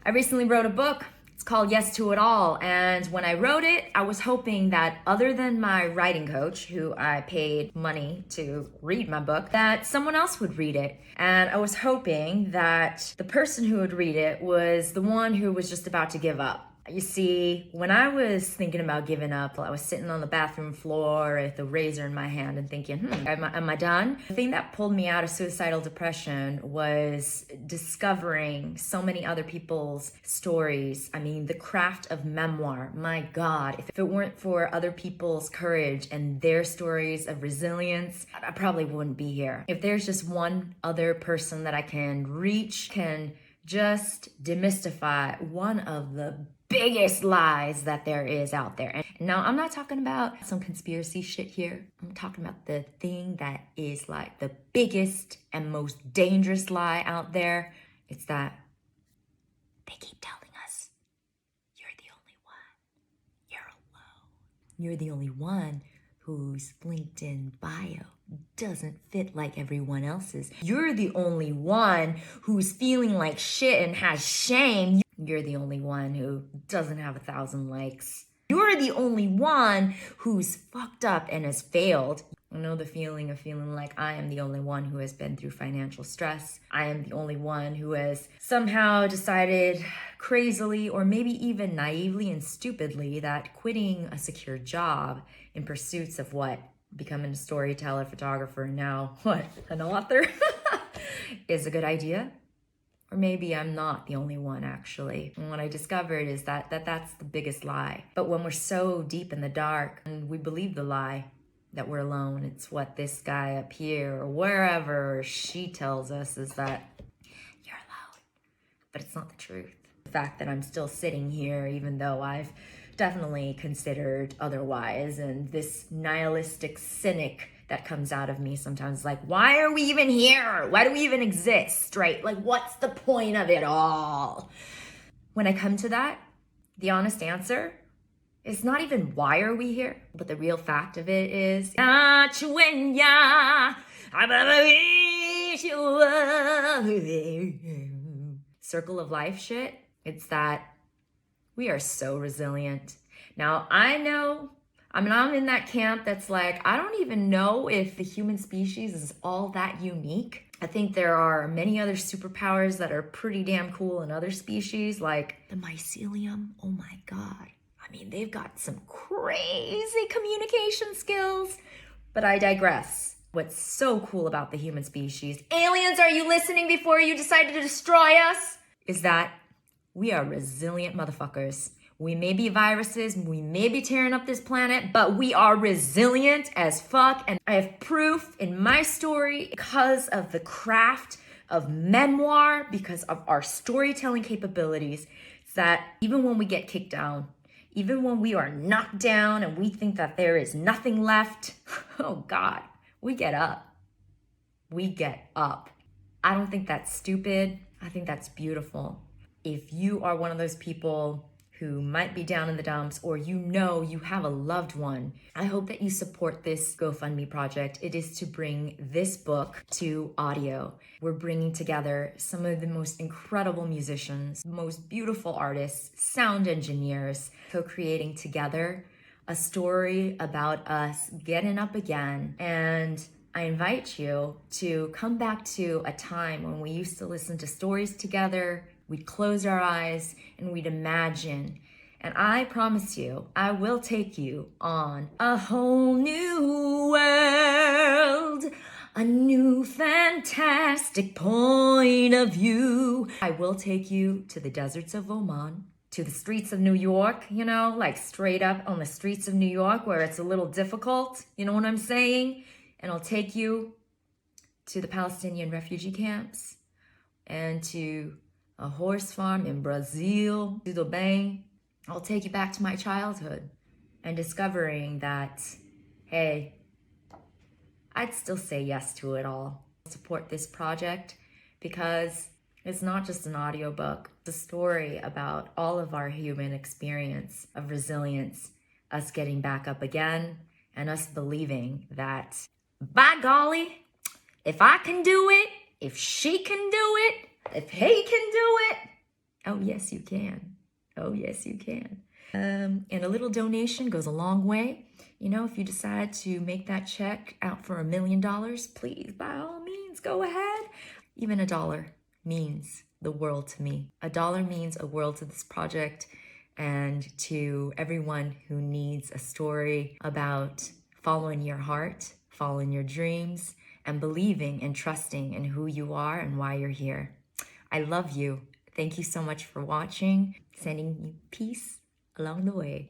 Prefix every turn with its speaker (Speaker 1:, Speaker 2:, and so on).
Speaker 1: I recently wrote a book. It's called Yes to It All. And when I wrote it, I was hoping that other than my writing coach, who I paid money to read my book, that someone else would read it. And I was hoping that the person who would read it was the one who was just about to give up. You see, when I was thinking about giving up, I was sitting on the bathroom floor with a razor in my hand and thinking, am I done? The thing that pulled me out of suicidal depression was discovering so many other people's stories. I mean, the craft of memoir, my God, if it weren't for other people's courage and their stories of resilience, I probably wouldn't be here. If there's just one other person that I can reach, can just demystify one of the biggest lies that there is out there. And now, I'm not talking about some conspiracy shit here. I'm talking about the thing that is like the biggest and most dangerous lie out there. It's that they keep telling us, you're the only one. You're alone. You're the only one whose LinkedIn bio doesn't fit like everyone else's. You're the only one who's feeling like shit and has shame. You're the only one who doesn't have 1,000 likes. You're the only one who's fucked up and has failed. I know the feeling of feeling like I am the only one who has been through financial stress. I am the only one who has somehow decided crazily or maybe even naively and stupidly that quitting a secure job in pursuits of what? Becoming a storyteller, photographer, and now what? An author? is a good idea. Or maybe I'm not the only one, actually. And what I discovered is that that's the biggest lie. But when we're so deep in the dark and we believe the lie that we're alone, it's what this guy up here or wherever she tells us is that you're alone. But it's not the truth. The fact that I'm still sitting here, even though I've definitely considered otherwise, and this nihilistic cynic that comes out of me sometimes, like, why are we even here? Why do we even exist, right? Like, what's the point of it all? When I come to that, the honest answer is not even why are we here, but the real fact of it is, circle of life shit. It's that we are so resilient. Now, I'm in that camp that's like, I don't even know if the human species is all that unique. I think there are many other superpowers that are pretty damn cool in other species, like the mycelium. Oh my God. I mean, they've got some crazy communication skills, but I digress. What's so cool about the human species, aliens, are you listening before you decided to destroy us? Is that we are resilient motherfuckers. We may be viruses, we may be tearing up this planet, but we are resilient as fuck. And I have proof in my story because of the craft of memoir, because of our storytelling capabilities, that even when we get kicked down, even when we are knocked down and we think that there is nothing left, oh God, we get up. We get up. I don't think that's stupid. I think that's beautiful. If you are one of those people who might be down in the dumps, or you have a loved one, I hope that you support this GoFundMe project. It is to bring this book to audio. We're bringing together some of the most incredible musicians, most beautiful artists, sound engineers, co-creating together a story about us getting up again. And I invite you to come back to a time when we used to listen to stories together. We'd close our eyes and we'd imagine. And I promise you, I will take you on a whole new world, a new fantastic point of view. I will take you to the deserts of Oman, to the streets of New York, like straight up on the streets of New York where it's a little difficult, you know what I'm saying? And I'll take you to the Palestinian refugee camps and to a horse farm in Brazil, tudo bem. I'll take you back to my childhood and discovering that, hey, I'd still say yes to it all. Support this project because it's not just an audiobook. It's a story about all of our human experience of resilience, us getting back up again, and us believing that, by golly, if I can do it, if she can do it, if he can do it, Oh, yes, you can. Oh, yes, you can. And a little donation goes a long way. You know, if you decide to make that check out for $1 million, please, by all means, go ahead. Even $1 means the world to me. $1 means a world to this project and to everyone who needs a story about following your heart, following your dreams, and believing and trusting in who you are and why you're here. I love you. Thank you so much for watching. Sending you peace along the way.